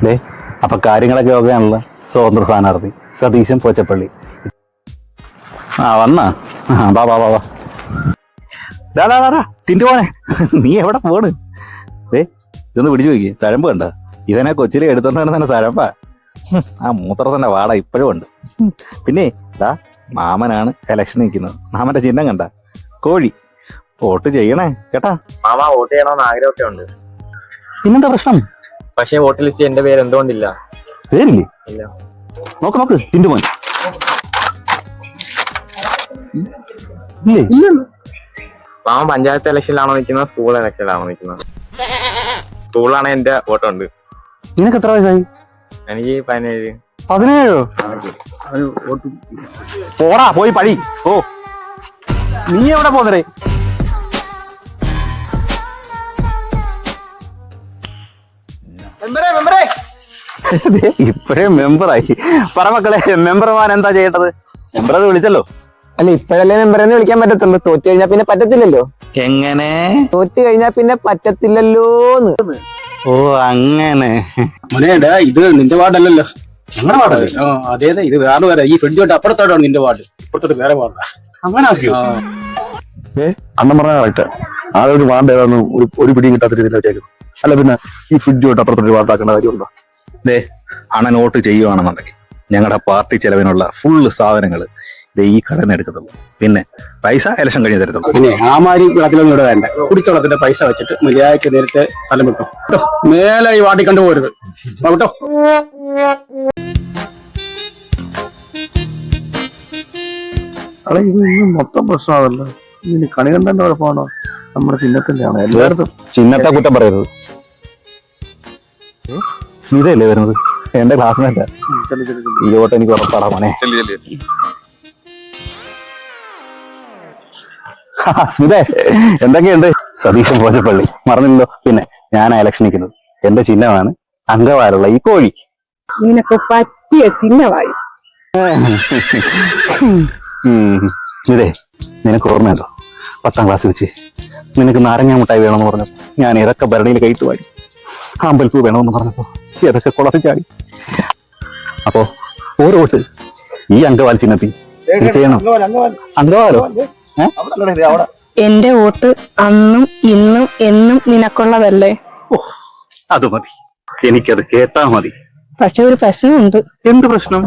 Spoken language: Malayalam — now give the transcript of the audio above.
ഡേ അപ്പൊ കാര്യങ്ങളൊക്കെ ഓക്കെയാണല്ലോ. സ്വതന്ത്ര സ്ഥാനാർത്ഥി സതീശൻ പോച്ചപ്പള്ളി. വന്നാ വാ വാ വാ വാ. ടിൻറ്റു പോനെ, നീ എവിടെ പോണ്? ഇതൊന്ന് പിടിച്ചു നോക്കി, തഴമ്പ് കണ്ട? ഇവനെ കൊച്ചിലെ എടുത്തോണ്ടാണ് തന്നെ തഴമ്പാ. ആ മൂത്രത്തിന്റെ വാട ഇപ്പോഴും ഉണ്ട്. പിന്നെ മാമനാണ് ഇലക്ഷൻ നിൽക്കുന്നത്. മാമന്റെ ചിഹ്നം കണ്ട? കോഴി. വോട്ട് ചെയ്യണേ കേട്ടാ. മാമ വോട്ട് ചെയ്യണമെന്ന് ആഗ്രഹമൊക്കെ ഉണ്ട്. പിന്നെന്താ പ്രശ്നം? പക്ഷെ വോട്ട് ലിസ്റ്റ് എന്റെ പേര് എന്തുകൊണ്ടില്ല? പേരില്ലേ? ഇല്ല. നോക്ക് ടിൻറ്റു മോൻ. മാമ പഞ്ചായത്ത് ഇലക്ഷനിലാണോ നിൽക്കുന്നത്, സ്കൂൾ ഇലക്ഷനിലാണോ നിൽക്കുന്നത്? സ്കൂളിലാണ് എന്റെ വോട്ടുണ്ട്. നിനക്ക് എത്ര വയസ്സായി? എനിക്ക് 17. 17? പോടാ പോയി പഴി. ഓ നീ എവിടെ പോന്നേ? ഇപ്പഴേ മെമ്പറായി. പറ മക്കളെ, മെമ്പർമാൻ എന്താ ചെയ്യേണ്ടത്? മെമ്പറത് വിളിച്ചല്ലോ. അല്ല, ഇപ്പഴല്ലേ മെമ്പറെന്ന് വിളിക്കാൻ പറ്റത്തുള്ളൂ. തോറ്റു കഴിഞ്ഞാ പിന്നെ പറ്റത്തില്ലല്ലോ. എങ്ങനെ? തോറ്റു കഴിഞ്ഞാ പിന്നെ പറ്റത്തില്ലല്ലോന്ന്. ഓ അങ്ങനെ. മോനേടാ, ഇത് നിന്റെ വാർഡല്ലല്ലോ. ഞങ്ങളുടെ വാർഡല്ലേ? അതെ, ഇത് വേറെ വേറെ. ഈ ഫ്രിഡ്ജോട്ട് അപ്പുറത്തോട്ടാണ് നിന്റെ വാർഡ്, ഇപ്പുറത്തോട്ട് വേറെ വാർഡാ. അങ്ങനെ ആക്കിയോ? അണ്ണൻ പറഞ്ഞ കറക്റ്റ്. ആളൊരു വാർഡ് ഏതാന്ന് ഒരു പിടിയും കിട്ടാത്ത രീതിയിൽ വെച്ചേക്കും. അല്ല പിന്നെ ഈ ഫ്രിഡ്ജോട്ട് അപ്പുറത്തൊരു വാർഡാക്കേണ്ട കാര്യമുണ്ടോ? അണ്ണൻ വോട്ട് ചെയ്യുവാണെന്നുണ്ടെങ്കിൽ ഞങ്ങളുടെ പാർട്ടി ചെലവിനുള്ള ഫുള്ള് സാധനങ്ങൾ ഈ കടന്ന് എടുക്കത്തുള്ളൂ. പിന്നെ പൈസ ഇലക്ഷൻ കഴിഞ്ഞ് തരത്തുള്ളൂ. പിന്നെ ആമാരി വെള്ളത്തിലൊന്നും ഇവിടെ വേണ്ട. കുടിച്ചോളത്തിന്റെ പൈസ വെച്ചിട്ട് മര്യാദയ്ക്ക് നേരത്തെ സ്ഥലം വിട്ടോ കേട്ടോ. മേലെ ഈ വാർഡിൽ കണ്ടുപോരുത് കേട്ടോ. അളെ ഇത് ഇന്ന് മൊത്തം പ്രശ്നമാണല്ലോ. ഇതിന് കണി കണ്ടന്റെ കുഴപ്പമാണോ നമ്മുടെ ചിഹ്നത്തിന്റെ ആണോ? എല്ലായിടത്തും ചിഹ്നത്തെ കുറ്റം പറയരുത്. സ്മിതയല്ലേ വരുന്നത്? എന്റെ ക്ലാസ്മേറ്റാ. ഈ വോട്ട് എനിക്ക് ഉറപ്പാടാ മോനെ. സ്മിതേ, എന്തൊക്കെയുണ്ട്? സതീശൻ പോച്ചപ്പള്ളി മറന്നില്ലല്ലോ. പിന്നെ ഞാനാ ഇലക്ഷൻ നിൽക്കുന്നത്. എന്റെ ചിഹ്നമാണ് അങ്കവാലുള്ള ഈ കോഴി. നിനക്ക് പറ്റിയ ചിഹ്നമായി. സ്മിതേ, നിനക്ക് ഓർമ്മയുണ്ടോ 10ാം ക്ലാസ് വെച്ച് നിനക്ക് നാരങ്ങ മുട്ടായി വേണമെന്ന് പറഞ്ഞപ്പോ ഞാൻ ഏതൊക്കെ ഭരണിയിൽ കയറ്റു പാടി. അമ്പൽപ്പൂ വേണമെന്ന് പറഞ്ഞപ്പോ ഏതൊക്കെ കുളത്തിൽ ചാടി. അപ്പോ ഓരോ വോട്ട് ഈ അങ്കവാൽ ചിഹ്നത്തിൽ ചെയ്യണം. അങ്കവാലോ? എന്റെ വോട്ട് അന്നും ഇന്നും എന്നും നിനക്കുള്ളതല്ലേ? അത് മതി, എനിക്കത് കേട്ടാ മതി. പക്ഷെ ഒരു പ്രശ്നമുണ്ട്. എന്ത് പ്രശ്നം?